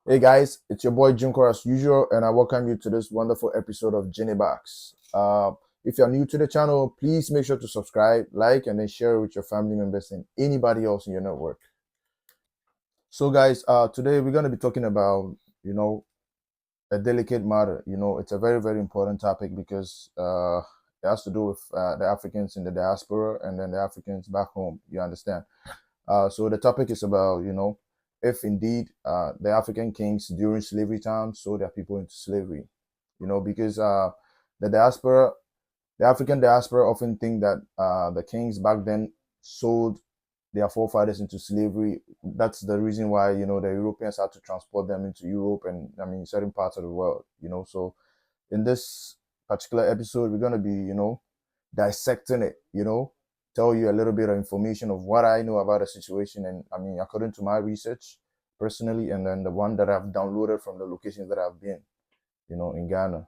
Hey guys, it's your boy Junko as usual, and I welcome you to this wonderful episode of Jenny Box. If you're new to the channel, please make sure to subscribe, like, and then share it with your family members and anybody else in your network. So, guys, today we're going to be talking about, a delicate matter. It's a very, very important topic because it has to do with the Africans in the diaspora and then the Africans back home. You understand? So the topic is about, if indeed the African kings during slavery time sold their people into slavery, because the diaspora, the African diaspora often think that the kings back then sold their forefathers into slavery. That's the reason why, the Europeans had to transport them into Europe and, certain parts of the world, So in this particular episode, we're going to be, dissecting it, tell you a little bit of information of what I know about the situation. And according to my research personally, and then the one that I've downloaded from the locations that I've been, in Ghana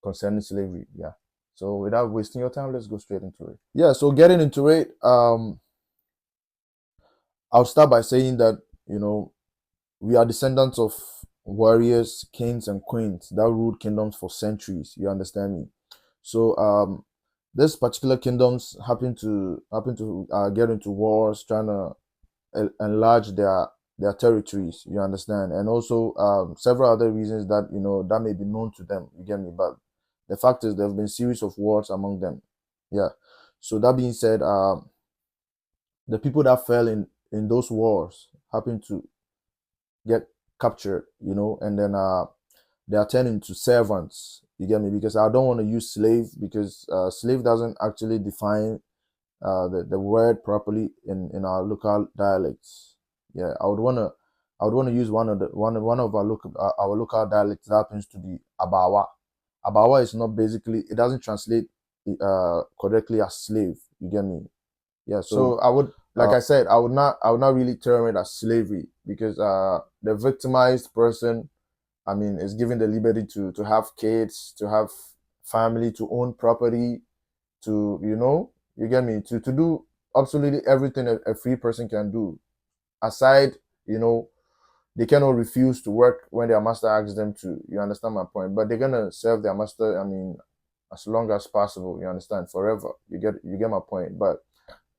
concerning slavery. Yeah. So without wasting your time, let's go straight into it. Yeah. So getting into it, I'll start by saying that, we are descendants of warriors, kings, and queens that ruled kingdoms for centuries. You understand me? So this particular kingdoms happen to get into wars, trying to enlarge their territories. You understand, and also several other reasons that that may be known to them. You get me? But the fact is, there have been series of wars among them. Yeah. So that being said, the people that fell in those wars happened to get captured, and then they are turned into servants. You get me? Because I don't want to use slave because slave doesn't actually define the word properly in our local dialects. Yeah, I would wanna use one of our local dialects that happens to be Abawa. Abawa is not basically, it doesn't translate correctly as slave. You get me? Yeah, so I would, like I said, I would not really term it as slavery because the victimized person, is given the liberty to have kids, to have family, to own property, to you get me, to do absolutely everything a free person can do. Aside, they cannot refuse to work when their master asks them to. You understand my point? But they're gonna serve their master. As long as possible. You understand? Forever. You get my point. But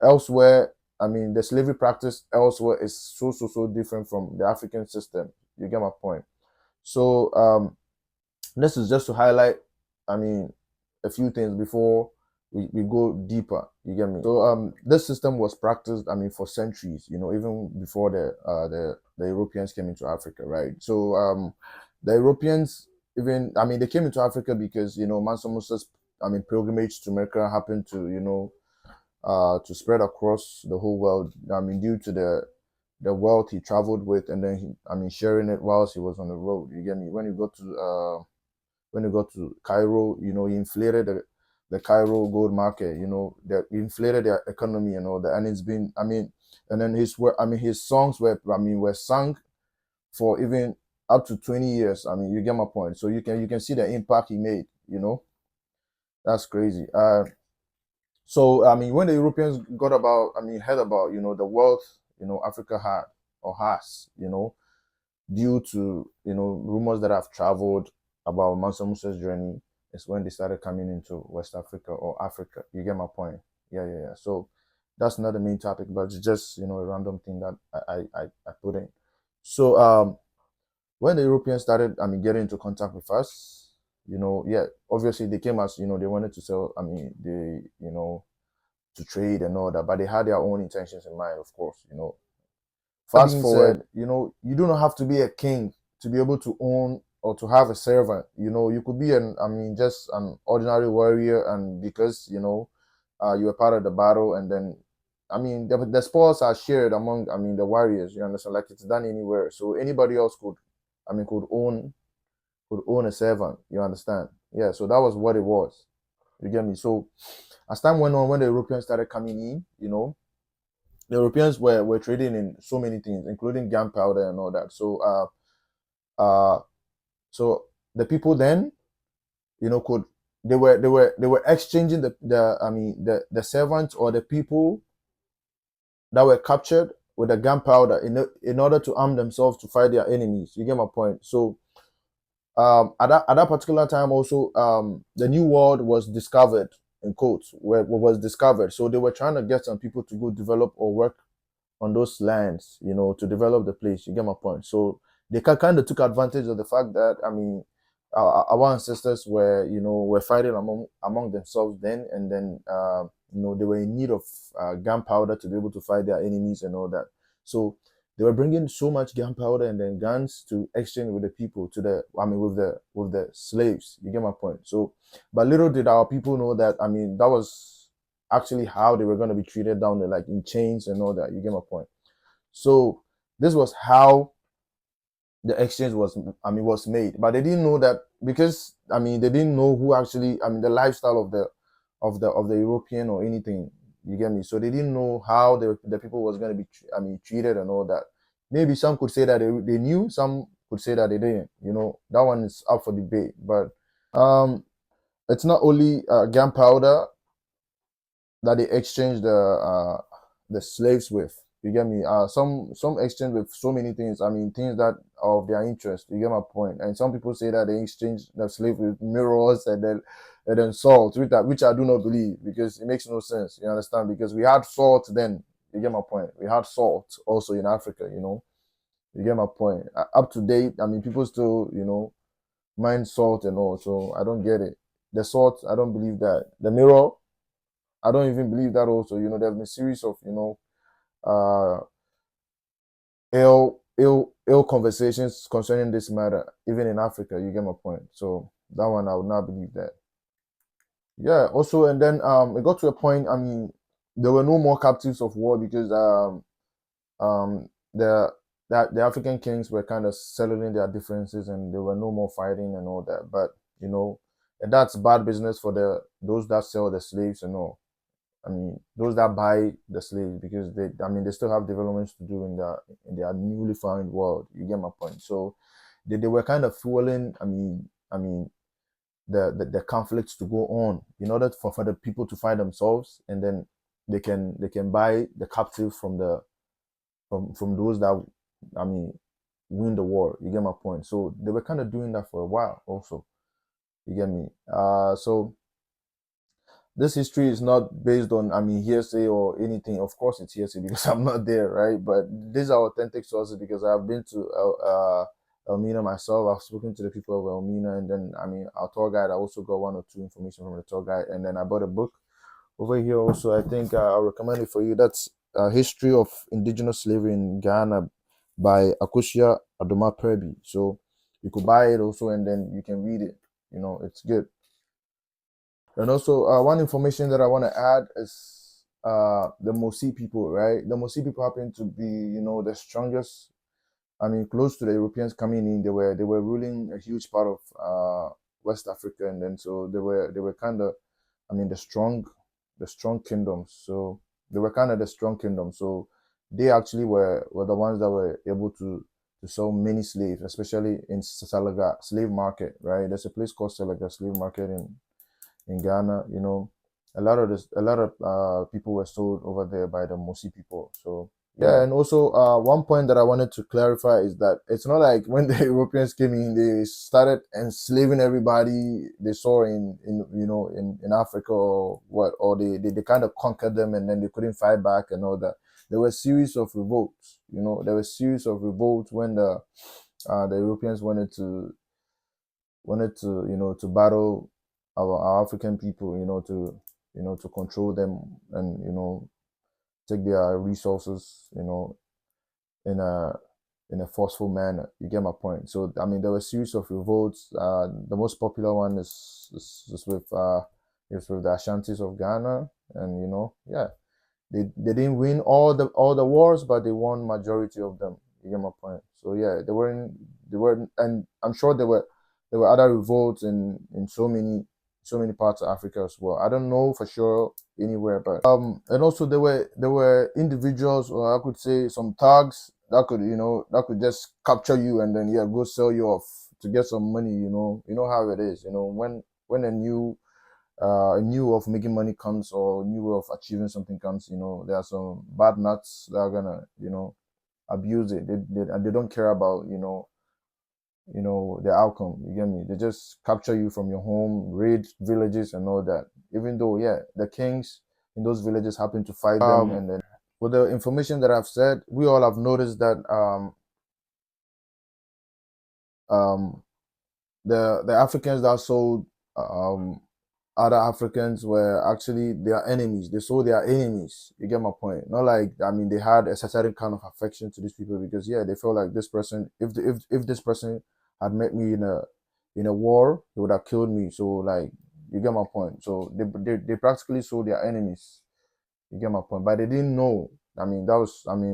elsewhere, the slavery practice elsewhere is so different from the African system. You get my point. So this is just to highlight, I mean, a few things before we go deeper. You get me? So this system was practiced, for centuries. Even before the Europeans came into Africa, right? So the Europeans even, they came into Africa because Mansa Musa's, pilgrimage to Mecca happened to to spread across the whole world. Due to the wealth he traveled with, and then sharing it whilst he was on the road. You get me? When you got to Cairo, he inflated the Cairo gold market, that inflated their economy and all that. And it's been, and then his songs were sung for even up to 20 years. You get my point. So you can see the impact he made, That's crazy. So when the Europeans heard about, the wealth, Africa had or has, due to rumors that have traveled about Mansa Musa's journey, is when they started coming into West Africa or Africa. You get my point? Yeah. So that's not the main topic, but it's just a random thing that I put in. So when the Europeans started getting into contact with us, yeah, obviously they came as they wanted to sell. They to trade and all that, but they had their own intentions in mind, of course. Fast forward, you do not have to be a king to be able to own or to have a servant. You could be just an ordinary warrior, and because you were part of the battle, and then the spoils are shared among the warriors. You understand? Like it's done anywhere, so anybody else could own a servant. You understand? Yeah. So that was what it was. You get me? So as time went on, when the Europeans started coming in, the Europeans were trading in so many things, including gunpowder and all that. So the people then, could they were exchanging the servants or the people that were captured with the gunpowder in order to arm themselves to fight their enemies. You get my point? So at that particular time also, the new world was discovered, in quotes, where was discovered. So they were trying to get some people to go develop or work on those lands, to develop the place. You get my point? So they kind of took advantage of the fact that, I mean, our ancestors were fighting among themselves then, and then they were in need of gunpowder to be able to fight their enemies and all that. So they were bringing so much gunpowder and then guns to exchange with the people, with the slaves. You get my point? So, but little did our people know that, I mean, that was actually how they were going to be treated down there, like in chains and all that. You get my point? So this was how the exchange was made, but they didn't know that, because, I mean, they didn't know who actually, I mean, the lifestyle of the European or anything. You get me? So they didn't know how the people was going to be, I mean, treated and all that. Maybe some could say that they knew, some could say that they didn't. That one is up for debate. But um, it's not only gunpowder that they exchanged the slaves with. You get me? Some exchange with so many things. I mean, things that are of their interest. You get my point? And some people say that they exchange the slave with mirrors and then salt, which I do not believe, because it makes no sense. You understand? Because we had salt then. You get my point? We had salt also in Africa. You get my point? Up to date, I mean, people still mine salt and all. So I don't get it. The salt, I don't believe that. The mirror, I don't even believe that also. There have been a series of, uh, ill conversations concerning this matter, even in Africa. You get my point. So that one, I would not believe that. Yeah. Also, and then it got to a point. I mean, there were no more captives of war, because um, the the African kings were kind of settling their differences, and there were no more fighting and all that. But and that's bad business for those that sell the slaves and all. I mean, those that buy the slaves, because they still have developments to do in their newly found world. You get my point? So they were kind of fueling. I mean, the conflicts to go on in order for the people to find themselves, and then they can buy the captive from those that, I mean, win the war. You get my point? So they were kind of doing that for a while also. You get me? So this history is not based on, I mean, hearsay or anything. Of course it's hearsay because I'm not there, right? But these are authentic sources, because I've been to Elmina myself. I've spoken to the people of Elmina, and then, I mean, our tour guide, I also got one or two information from the tour guide, and then I bought a book over here also. I think I'll recommend it for you. That's History of Indigenous Slavery in Ghana by Akosia Adoma Prebi. So you could buy it also, and then you can read it. It's good. And also, one information that I want to add is the Mosi people, right? The Mosi people happen to be, the strongest. I mean, close to the Europeans coming in, they were ruling a huge part of West Africa, and then so they were kind of, I mean, the strong kingdoms. So they were kind of the strong kingdom. So they actually were the ones that were able to sell many slaves, especially in Salaga slave market, right? There's a place called Salaga slave market in Ghana. A lot of people were sold over there by the Mosi people. So yeah, and also one point that I wanted to clarify is that it's not like when the Europeans came in, they started enslaving everybody they saw in Africa or what, or they kind of conquered them and then they couldn't fight back and all that. There were a series of revolts. There were a series of revolts when the Europeans wanted to to battle our African people, to control them and take their resources, in a forceful manner. You get my point? So I mean, there were a series of revolts. The most popular one is with the Ashantis of Ghana, and yeah, they didn't win all the wars, but they won majority of them. You get my point? So yeah, they weren't, and I'm sure there were other revolts in so many parts of Africa as well. I don't know for sure anywhere, but and also there were individuals, or I could say some thugs that could just capture you and then yeah, go sell you off to get some money. You know how it is. When a new way of making money comes, or a new way of achieving something comes, there are some bad nuts that are gonna abuse it. And they don't care about the outcome. You get me? They just capture you from your home, raid villages and all that. Even though, yeah, the kings in those villages happen to fight them, and then with the information that I've said, we all have noticed that um the Africans that sold um other Africans were actually their enemies. They sold their enemies. You get my point? Not like, I mean, they had a certain kind of affection to these people because, yeah, they felt like this person. If this person had met me in a war, he would have killed me. So, like, you get my point. So they practically sold their enemies. You get my point. But they didn't know. I mean, they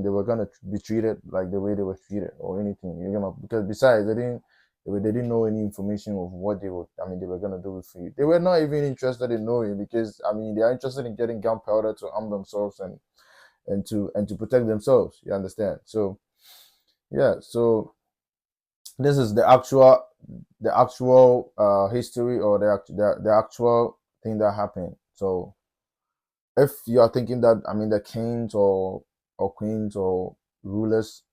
were gonna be treated like the way they were treated or anything. You get my, because besides they didn't know any information of what they were gonna do with you. They were not even interested in knowing because, I mean, they are interested in getting gunpowder to arm themselves and to protect themselves. You understand? So yeah, so this is the actual history, or the actual thing that happened. So if you are thinking that, I mean, the kings or queens or rulers,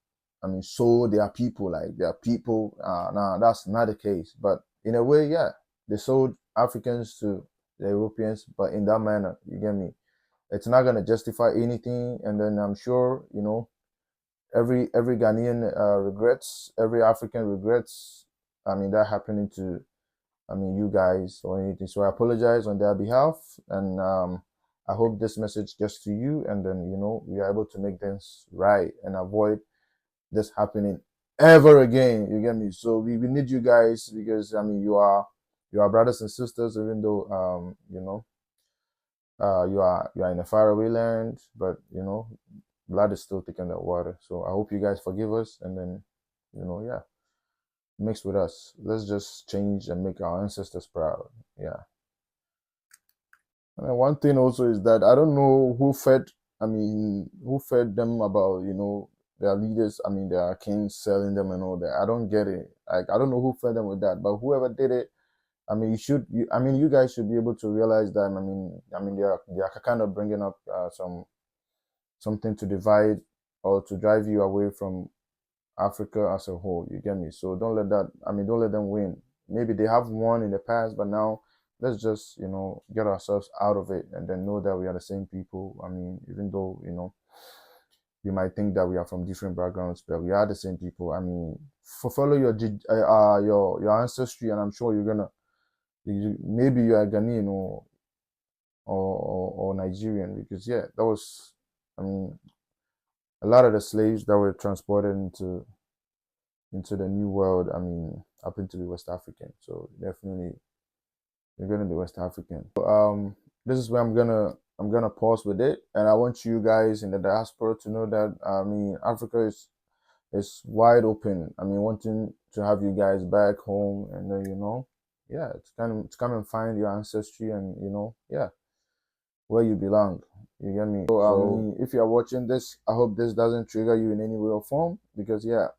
I mean, sold their people, like their people, nah, that's not the case. But in a way, yeah, they sold Africans to the Europeans, but in that manner, you get me? It's not gonna justify anything, and then I'm sure, every Ghanaian regrets, every African regrets. I mean, that happening to, I mean, you guys or anything. So I apologize on their behalf, and I hope this message gets to you, and then we are able to make things right and avoid this happening ever again. You get me? So we need you guys because, I mean, you are brothers and sisters, even though you are in a faraway land, but blood is still thicker than water. So I hope you guys forgive us, and then yeah, mix with us. Let's just change and make our ancestors proud. Yeah. And one thing also is that I don't know who fed them about, their leaders, I mean, their kings selling them and all that. I don't get it. Like, I don't know who fed them with that, but whoever did it, I mean, I mean, you guys should be able to realize that. I mean, they are kind of bringing up something to divide or to drive you away from Africa as a whole. You get me? So don't let them win. Maybe they have won in the past, but now let's just, get ourselves out of it and then know that we are the same people. I mean, even though, you might think that we are from different backgrounds, but we are the same people. I mean, follow your ancestry, and I'm sure maybe you are Ghanaian or Nigerian, because yeah, that was, I mean, a lot of the slaves that were transported into the new world, I mean, happen to be West African. So definitely you're gonna be West African. This is where I'm gonna pause with it, and I want you guys in the diaspora to know that, I mean, Africa is wide open. I mean, wanting to have you guys back home, and then yeah, to come and find your ancestry, and yeah, where you belong. You get me? So, I mean, if you're watching this, I hope this doesn't trigger you in any way or form, because yeah,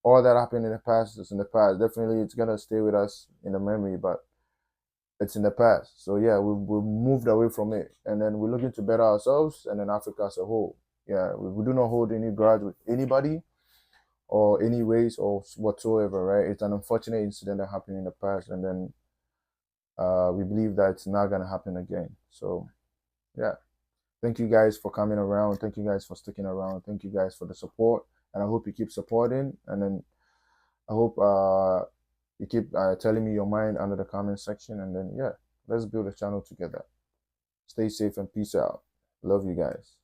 all that happened in the past is in the past. Definitely, it's gonna stay with us in the memory, but it's in the past. So yeah, we moved away from it, and then we're looking to better ourselves and then Africa as a whole. Yeah, we do not hold any grudge with anybody or any race or whatsoever, right? It's an unfortunate incident that happened in the past, and then we believe that it's not gonna happen again. So yeah, thank you guys for coming around. Thank you guys for sticking around. Thank you guys for the support, and I hope you keep supporting. And then I hope you keep telling me your mind under the comment section, and then yeah, let's build a channel together. Stay safe and peace out. Love you guys.